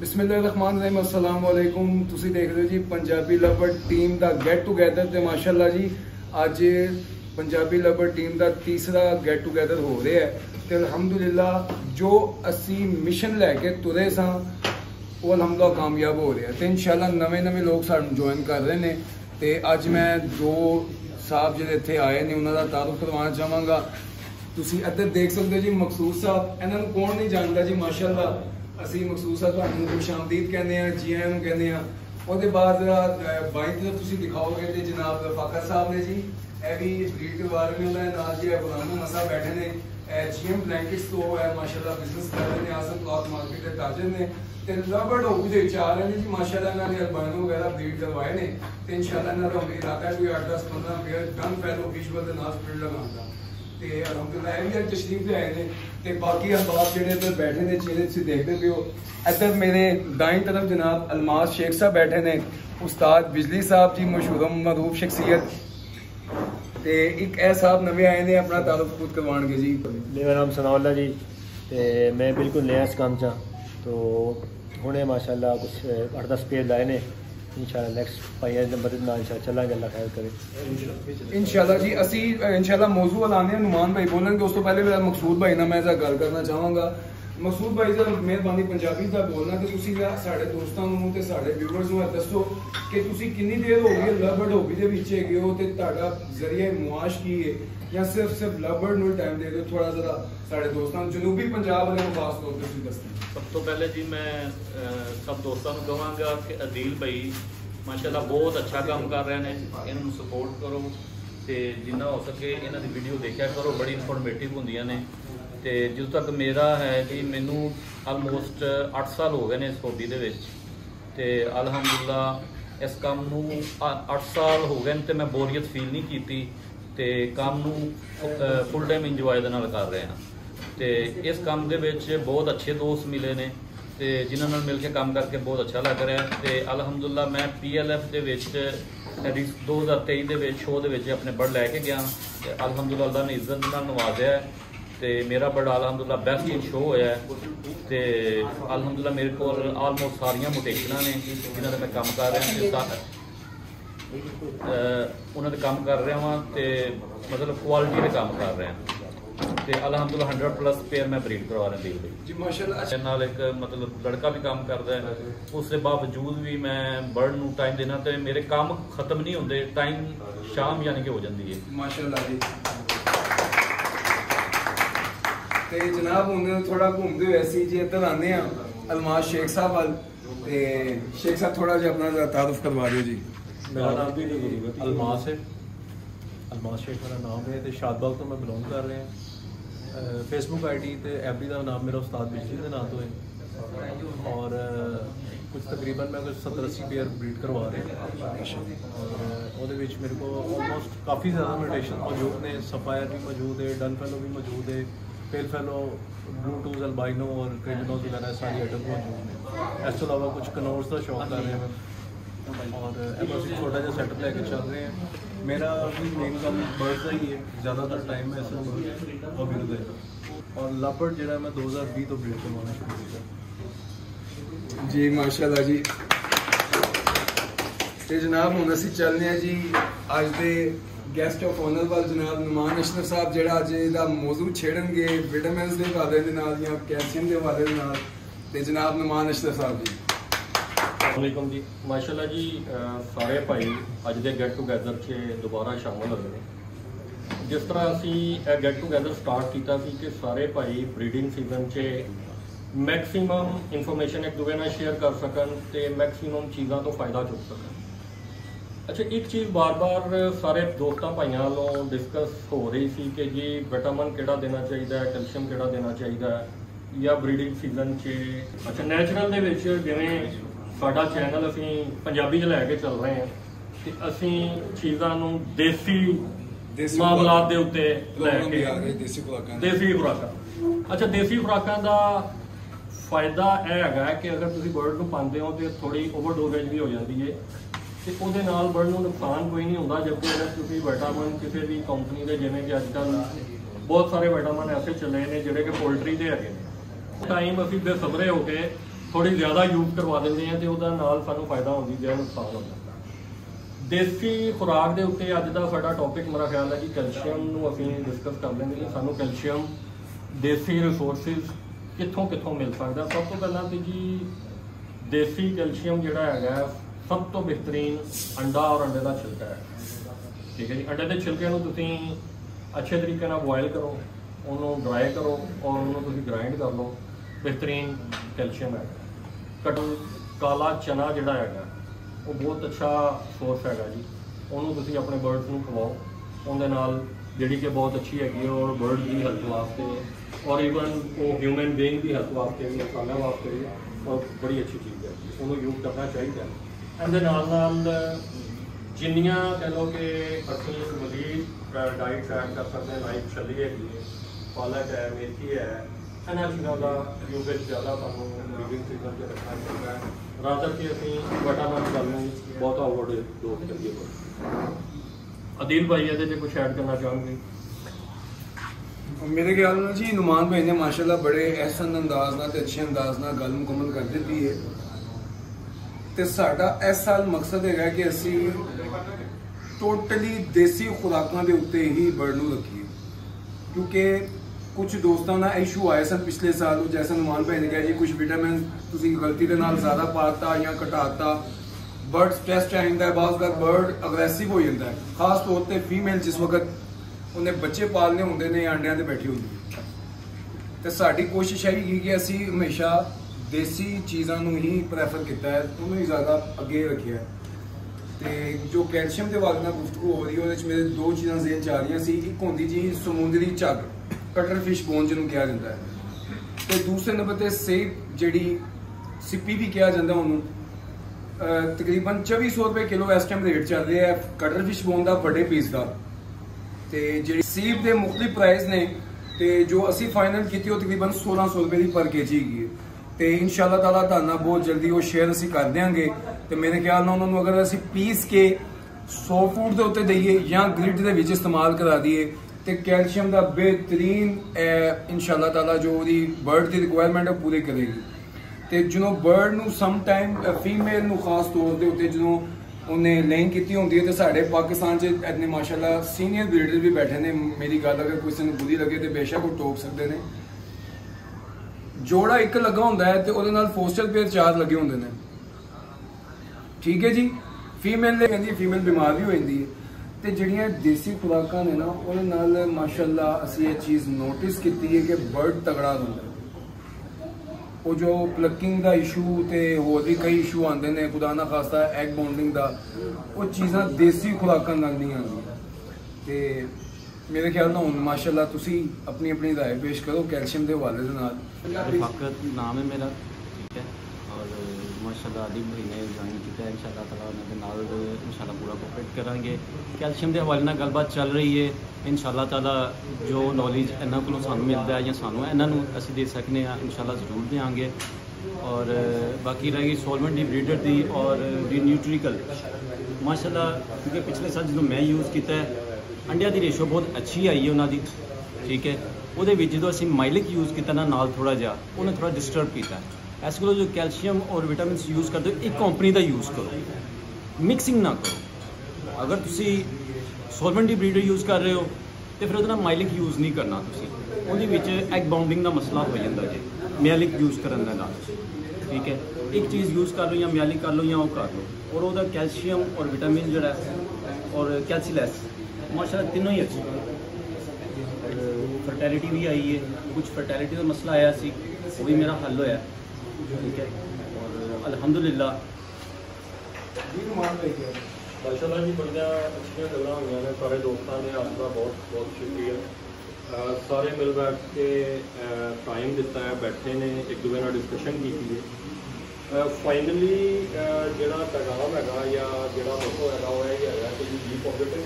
बिस्मिल्लाहिर्रहमानिर्रहीम अस्सलाम वालेकुम। तुसी देख रहे हो जी पंजाबी लवर टीम का गेट टूगैदर ते माशाअल्लाह जी अज पंजाबी लवर टीम का तीसरा गेट टूगैदर हो रहा है ते अल्हम्दुलिल्लाह जो असी मिशन लैके तुरे सां वो अल्हम्दुलिल्लाह कामयाब हो रहा है तो इंशाअल्लाह नवे लोग सानू ज्वाइन कर रहे हैं। तो अज मैं दो साहब जो इत्थे आए ने उन्हों का तारुफ करवाना चाहांगा। तुसी इधर देख सकते हो जी मकसूद साहब, इन्हों कौन नहीं जानता जी माशाअल्लाह। असी मकसूद साहब तुहानू खुशामदीद कहने जी आया कहने। उसके बाद बाई तरफ तुसी दिखाओगे तो जनाब फाकर साहब ने जी यह भी ब्रीड करवा रहे हैं। उन्होंने नाल जी गुलाम मसा बैठे ने GM ब्लैंकेट्स तो है माशाअल्लाह बिजनेस कर रहे हैं। आसम क्लॉथ मार्केट के ताजर ने तो लवर डॉग भी आ रहे हैं जी माशाअल्लाह। इन्होंने अल्बानो वगैरह ब्रीड करवाए ने तो इंशाअल्लाह इन्होंने उम्मीद आता है कोई 8-10-15 पेयर डन फैलो विजुअल के नाल ब्रीड लगाना। तो अलहमदुलिल्लाह भी अज तशरीफ ले आए हैं। तो बाकी अहबाब जो इधर बैठे ने चेहरे से देखते पे हो। इधर मेरे दाई तरफ जनाब अलमास शेख साहब बैठे ने, उस्ताद बिजली साहब जी मशहूर मरूफ शख्सियत। तो एक ऐ साहब नवे आए ने अपना तारुफ खुद करवान के जी। मेरा नाम सनाउल्ला जी तो मैं बिल्कुल नया इस काम चा तो हुणे माशाअल्लाह कुछ 8-10 पेज लाए ने। इंशाअल्लाह नेक्स्ट पाइया नंबर चलांगे, अल्लाह खैर करे इंशाअल्लाह जी। असी इंशाअल्लाह मौजू लाने नुमान भाई बोलेंगे। उस तो पहले मेरा मकसूद भाई ना मैं गल करना चाहांगा। मकसूद भाई सर मेहरबानी पंजाबी का बोलना कि तुसी साढ़े दोस्तों ते साढ़े व्यूअर्स नूं दसो कि तुसी कितनी देर हो गई लव बर्ड हॉबी दे विच हैगे हो ते तुहाडा जरिया मुआश की है या सिर्फ लव बर्ड नूं टाइम दे दो। थोड़ा जरा साढ़े दोस्तों जनूबी पंजाब वाले खास तौर पर तुसी दसो। सब तो पहले जी मैं सब दोस्तों को कहांगा कि अदील भाई माशाअल्लाह बहुत अच्छा काम कर रहे हैं, इन्होंने सपोर्ट करो तो जिन्ना हो सके इन्हों की वीडियो देखा करो, बड़ी इनफॉर्मेटिव होंदियां ने। तो जिस तक मेरा है कि मैनू आलमोस्ट 8 साल हो गए ने इस हॉबी दे विच ते अल्हम्दुलिल्लाह इस काम नू 8 साल हो गए तो मैं बोरियत फील नहीं की ते काम नू फुल टाइम इंजॉय दे नाल कर रहे हैं। तो इस काम दे विच बहुत अच्छे दोस्त मिले ने ते जिन्हां नाल मिल के काम करके बहुत अच्छा लग रहा है। तो अल्हम्दुलिल्लाह मैं PLF they which 2023 they which show दे विच अपने बर्ड लैके गया ते अल्हम्दुलिल्लाह अल्लाह ने इज्जत नाल नवाजा है। तो मेरा बर्ड अल्हम्दुलिल्लाह बेस्ट इन शो होया है। तो अल्हम्दुलिल्लाह मेरे को आलमोस्ट सारिया मोटेशना ने जिन्हों मैं काम कर रहा उन्होंने काम कर रहा वहाँ तो मतलब क्वालिटी के काम कर रहे हैं। तो अल्हम्दुलिल्लाह 100+ पेयर मैं ब्रीड करवा रहा दिल जी माशाअल्लाह। नाल एक मतलब लड़का भी काम करता है, उसके बावजूद भी मैं बर्ड नू टाइम देना तो मेरे काम खत्म नहीं होंगे, टाइम शाम यानी कि हो जाती है माशाअल्लाह जी। तो जनाब हूँ थोड़ा घूमते हुए असी जी इधर आने अलमास शेख साहब वाल। तो शेख साहब थोड़ा जिहा अपना तारुफ करवा दो जी। मेरा नाम भी अलमास है, अलमास शेख मेरा नाम है। तो शादबाग तो मैं बिलोंग कर रहे हैं। फेसबुक ID तो FB का नाम मेरा उस्ताद बिजली के नाम तो है। और कुछ तकरीबन मैं कुछ 70-80 पेयर ब्रीड करवा रहे हैं। और वो मेरे को ऑलमोस्ट काफ़ी ज़्यादा म्यूटेशन मौजूद ने। सफायर भी मौजूद है, डन फेलो भी मौजूद है, पेल फेलो, ब्लूटूथ, अल्बाइनो और क्रिमिनोज वगैरह सारी आइटम मौजूद हैं। इस तो अलावा कुछ कनौर्स का शौक कर रहे हैं और बस एक छोटा जहा सैटअप लैके चल रहे हैं। मेरा भी मेन काम बर्ड्स का ही है, ज़्यादातर टाइम मैं इस हॉबी दे और लव जो मैं 2020 तो ब्रीड करवाना शुरू किया जी माशाअल्लाह जी। तो जनाब हूँ असी चलने जी अज के गेस्ट ऑफ ऑनर वाल जनाब नुमान अशरफ साहब जो अज इसका मौजू छेड़नगे विटामिन्स के हवाले या कैल्शियम के हवाले नाल। ते जनाब नुमान अशरफ साहब जी। वालेकुम जी माशाअल्लाह जी। सारे भाई अज के गेट टूगैदर से दोबारा शामिल होए हैं। जिस तरह असी गेट टूगैदर स्टार्ट किया कि सारे भाई ब्रीडिंग सीजन से मैक्सीमम इनफॉर्मेशन एक दूसरे नाल शेयर कर सकन तो मैक्सीमम चीज़ों तो फायदा चुक सकन। अच्छा एक चीज़ बार बार सारे दोस्तों भाइयों वालों डिस्कस हो रही थी कि जी विटामिन किहड़ा देना चाहिए, कैल्शियम किहड़ा देना चाहिए या ब्रीडिंग सीजन से। अच्छा नैचुरल दे विच जिवें साडा चैनल असी पंजाबी च लैके चल रहे हैं तो असी चीज़ों देसी मामलात के उत्ते लैके देसी खुराकां। अच्छा देसी खुराकां का फायदा यह है कि अगर तुसीं बर्ड नूं पांदे हो तो थोड़ी ओवरडोजेज भी हो जाती है तो वो नाल बर्ड नूं नुकसान कोई नहीं होता। जबकि अगर तुसीं विटामिन किसी भी कंपनी के जिवें कि अजकल बहुत सारे विटामिन ऐसे चले हैं जोड़े कि पोल्ट्री के है टाइम असीं बेसबरे होकर ਥੋੜੀ ਜ਼ਿਆਦਾ ਯੂਜ਼ ਕਰਵਾ ਦਿੰਦੇ ਆ ਤੇ ਉਹਦਾ ਨਾਲ ਸਾਨੂੰ ਫਾਇਦਾ ਹੁੰਦੀ ਜਾਂ ਨੁਕਸਾਨ ਹੁੰਦਾ। ਦੇਸੀ ਖੁਰਾਕ ਦੇ ਉੱਤੇ ਅੱਜ ਦਾ ਸਾਡਾ ਟੌਪਿਕ ਮੇਰਾ ਖਿਆਲ ਹੈ ਕਿ ਕੈਲਸ਼ੀਅਮ ਨੂੰ ਅਸੀਂ ਡਿਸਕਸ ਕਰ ਲੈਂਦੇ ਕਿ ਸਾਨੂੰ ਕੈਲਸ਼ੀਅਮ ਦੇਸੀ ਰਿਸੋਰਸਿਸ ਕਿੱਥੋਂ ਕਿੱਥੋਂ ਮਿਲ ਸਕਦਾ। ਸਭ ਤੋਂ ਪਹਿਲਾਂ ਤੇ ਜੀ ਦੇਸੀ ਕੈਲਸ਼ੀਅਮ ਜਿਹੜਾ ਹੈਗਾ ਸਭ ਤੋਂ ਬਿਹਤਰੀਨ ਅੰਡਾ ਔਰ ਅੰਡੇ ਦਾ ਛਿਲਕਾ ਹੈ। ਠੀਕ ਹੈ ਜੀ, ਅੰਡੇ ਦੇ ਛਿਲਕੇ ਨੂੰ ਤੁਸੀਂ ਅੱਛੇ ਤਰੀਕੇ ਨਾਲ ਬੋਇਲ ਕਰੋ, ਉਹਨੂੰ ਡਰਾਈ ਕਰੋ ਔਰ ਉਹਨੂੰ ਤੁਸੀਂ ਗ੍ਰਾਈਂਡ ਕਰ ਲਓ, ਬਿਹਤਰੀਨ ਕੈਲਸ਼ੀਅਮ ਹੈ। ਕਾਲਾ ਚਨਾ ਜਿਹੜਾ ਹੈਗਾ ਉਹ ਬਹੁਤ ਅੱਛਾ ਸੋਰਸ ਹੈਗਾ ਜੀ, ਉਹਨੂੰ ਤੁਸੀਂ ਆਪਣੇ ਬਰਡਸ ਨੂੰ ਖਵਾਓ, ਉਹਦੇ ਨਾਲ ਜਿਹੜੀ ਕਿ ਬਹੁਤ ਅੱਛੀ ਹੈਗੀ ਔਰ ਬਰਡ ਦੀ ਹੈਲਥ ਵਾਸਤੇ ਔਰ ਈਵਨ ਉਹ ਹਿਊਮਨ ਬੀਇੰਗ ਦੀ ਹੈਲਥ ਵਾਸਤੇ ਵੀ, ਇਨਸਾਨਾਂ ਵਾਸਤੇ ਵੀ ਔਰ ਬੜੀ ਅੱਛੀ ਚੀਜ਼ ਹੈ, ਉਹਨੂੰ ਯੂਜ਼ ਕਰਨਾ ਚਾਹੀਦਾ। ਇਹਦੇ ਨਾਲ ਜਿੰਨੀਆਂ ਕਹਿ ਲਓ ਕਿ ਅਸੀਂ ਮਜ਼ੀਦ ਡਾਈਟ ਐਡ ਕਰ ਸਕਦੇ ਹਾਂ, ਲਾਈਕ ਛੱਲੀ ਹੈਗੀ ਹੈ, ਪਾਲਕ ਹੈ, ਮੇਥੀ ਹੈ, ਇਹਨਾਂ ਚੀਜ਼ਾਂ ਦਾ ਯੂਜ਼ੇਜ ਜ਼ਿਆਦਾ ਸਾਨੂੰ ਲਿਵਿੰਗ ਸੀਜ਼ਨ 'ਚ ਰੱਖਣਾ ਚਾਹੀਦਾ ਹੈ, ਰਾਦਰ ਕਿ ਅਸੀਂ ਵਿਟਾਮਿਨ ਗੱਲ ਨੂੰ ਬਹੁਤਾ ਓਵਰਡੋਜ਼ ਕਰੀਏ। ਅਦੀਲ ਭਾਈ ਇਹਦੇ 'ਚ ਕੁਛ ਐਡ ਕਰਨਾ ਚਾਹੋਗੇ? मेरे ख्याल में जी नुमान भाई ने माशाल्लाह बड़े एहसन अंदाज नाल ते अच्छे अंदाज नाल गल मुकम्मल कर दी है। ते साडा इस साल मकसद है कि असी टोटली देसी खुराकां दे उत्ते ही बर्ड नूं रखीए, क्योंकि कुछ दोस्तों का इशू आए सन पिछले साल, जैसा नुमान भाई ने कहा जी कुछ विटामिन तुसीं गलती दे नाल ज़्यादा पाता या घटाता, बर्ड स्ट्रेस आ जाता है, बाज़ बार बर्ड अग्रैसिव हो जाता है, खास तौर पर फीमेल जिस वक्त उन्हें बच्चे पालने होंगे ने अंडिया से बैठी होंगी। तो साड़ी कोशिश है कि असी हमेशा देसी चीज़ों ही प्रैफर किया है, उन्होंने ही ज़्यादा अगे रखा है। तो जो कैल्शियम के वाले गुफ्तगू हो रही है वो मेरे दो चीज़ां ज़हन च आ रही सी, एक होंगी जी समुद्री झग, कटर फिश बोन जिन्होंने कहा जाता है, तो दूसरे नंबर पर सेब जी सिप्पी भी कहा जाता है, उन्होंने तकरीबन 2400 रुपये किलो इस टाइम रेट चल रहा है कटर फिश बोन का बड़े पीस का। तो जी सीप के मुख्तलिफ प्राइस ने, तो जो असी फाइनल की तकरीबन 1600 रुपये की पर के जी है। तो इंशाअल्लाह ताला तुहानू बहुत जल्दी वो शेयर असी कर देंगे। तो मेरे ख्याल में उन्होंने अगर असी पीस के 100 फूट के उत्ते दईए या ग्रिड के विच इस्तेमाल करा दिए तो कैल्शियम का बेहतरीन इंशाअल्लाह ताला जो बर्ड की रिक्वायरमेंट है पूरी करेगी। तो जो बर्ड नू सम टाइम फीमेल नू खास तौर के उत्ते जो उन्हें लेइंग की होंगी है, तो साढ़े पाकिस्तान से इतने माशाल्लाह सीनियर ब्रीडर भी बैठे ने, मेरी गल अगर किसी ने बुरी लगे तो बेशक वो टोक सकते हैं। जोड़ा एक लगा होंगे है तो वो फोस्टर पेयर 4 लगे होंगे ने, ठीक है जी। फीमेल ने कहती फीमेल बीमार भी हो जाती है। तो जिहड़ियां देसी खुराकां ने ना उहदे नाल माशाल्लाह असीं ये चीज़ नोटिस की है कि बर्ड तगड़ा होंदा है। वो जो प्लकिंग का इशू तो होर भी कई इशू आते हैं, खुदा ना खासा एग बॉन्डिंग का, वो चीज़ां देसी खुराकां नाल नहीं आंदियां। ते मेरे ख्याल नाल हुण माशाल्लाह तुसी अपनी अपनी राय पेश करो कैल्शियम के हवाले दे नाल। रफाकत नाम है मेरा, ठीक है, और माशाल्लाह अदीब भाई ने ज्वाइन किया, इंशाअल्लाह ताला उन्होंने नाल इंशाअल्लाह पूरा कोऑपरेट करांगे। कैल्शियम के हवाले नाल गलबात चल रही है, इंशाअल्लाह ताला जो नॉलेज इन्हों को सानू मिलता है या सानू इन्हों असीं दे सकते हैं, इंशाअल्लाह जरूर देंगे। और बाकी रह गई सॉल्वेंट दी ब्रीडर दी और दी न्यूट्रिकल माशाल्लाह, क्योंकि पिछले साल जो मैं यूज़ किया है अंडिया की रेशो बहुत अच्छी आई है उन्होंने, ठीक है। वो जो असीं माइलिक यूज़ किया ना नाल थोड़ा जहा उन्हें थोड़ा डिस्टर्ब किया। इस को जो कैल्शियम और विटामिन यूज़ करते हो एक कंपनी का यूज़ करो, मिक्सिंग ना करो। अगर तुसी सॉल्वेंट दी ब्रीडर यूज़ कर रहे हो तो फिर वो माइलिक यूज़ नहीं करना, तुसी एग बाउंडिंग का मसला हो जाता है म्यालिक यूज़ करने का, ठीक है। एक चीज़ यूज़ कर लो या म्यालिक कर लो या वो कर लो, और वो कैल्शियम और विटामिन जो और कैल्सीलेस माशाल्लाह तीनों ही अच्छे। फर्टैलिटी भी आई है, कुछ फर्टैलिटी का मसला आया सी वो भी मेरा हल होया, ठीक है, और अल्हम्दुलिल्लाह। माशाल्लाह जी बड़िया अच्छी गल्लां होईयां ने, सारे दोस्तों ने आपका बहुत बहुत शुक्रिया। सारे मिल बैठ के टाइम दिता है, बैठे ने एक दूसरे नाल डिस्कशन की है। फाइनली जिहड़ा पैगाम हैगा या जिहड़ा मोटो हैगा वो यही हैगा कि बी पॉजिटिव,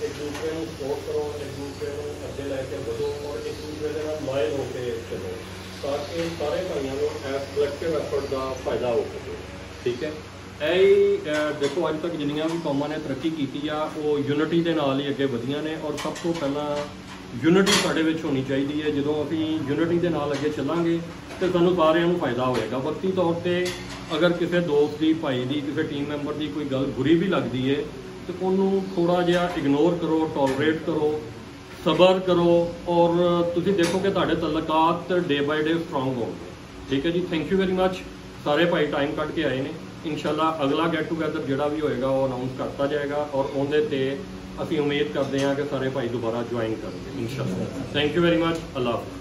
एक दूसरे को सपोर्ट करो, एक दूसरे को अगे लैके बढ़ो और एक दूसरे के नाल लॉयल होकर चलो, ताकि सारे भाइयों को इस कलैक्टिव एफर्ट का फायदा हो सके, ठीक है। यही देखो अज तक जिन्नियां भी कौमां ने तरक्की की आ वो यूनिटी के नाल ही अगे वधियां ने, और सब तो पहला यूनिटी साडे विच होनी चाहिए है। जो असीं यूनिटी के नाल अगे चलांगे ਤੇ ਸਾਨੂੰ ਸਾਰਿਆਂ ਨੂੰ ਫਾਇਦਾ ਹੋਏਗਾ। ਵਕਤੀ ਤੌਰ ਤੇ ਅਗਰ ਕਿਸੇ ਦੋਸਤ ਦੀ, ਭਾਈ ਦੀ, ਕਿਸੇ ਟੀਮ ਮੈਂਬਰ ਦੀ ਕੋਈ ਗੱਲ ਬੁਰੀ ਵੀ ਲੱਗਦੀ ਹੈ ਤੇ ਉਹਨੂੰ ਥੋੜਾ ਜਿਹਾ ਇਗਨੋਰ ਕਰੋ, ਟੋਲਰੇਟ ਕਰੋ, ਸਬਰ ਕਰੋ ਔਰ ਤੁਸੀਂ ਦੇਖੋਗੇ ਤੁਹਾਡੇ ਤਲਕਾਤ ਡੇ ਬਾਈ ਡੇ ਸਟਰੋਂਗ ਹੋਣਗੇ। ਠੀਕ ਹੈ ਜੀ, ਥੈਂਕ ਯੂ ਵੈਰੀ ਮੱਚ। ਸਾਰੇ ਭਾਈ ਟਾਈਮ ਕੱਢ ਕੇ ਆਏ ਨੇ। ਇਨਸ਼ਾਅੱਲਾ ਅਗਲਾ ਗੈਟ ਟੂਗੇਦਰ ਜਿਹੜਾ ਵੀ ਹੋਏਗਾ ਉਹ ਅਨਾਉਂਸ ਕਰਤਾ ਜਾਏਗਾ ਔਰ ਉਹਦੇ ਤੇ ਅਸੀਂ ਉਮੀਦ ਕਰਦੇ ਹਾਂ ਕਿ ਸਾਰੇ ਭਾਈ ਦੁਬਾਰਾ ਜੁਆਇਨ ਕਰਨਗੇ ਇਨਸ਼ਾਅੱਲਾ। Thank you very much. Allah Hafiz.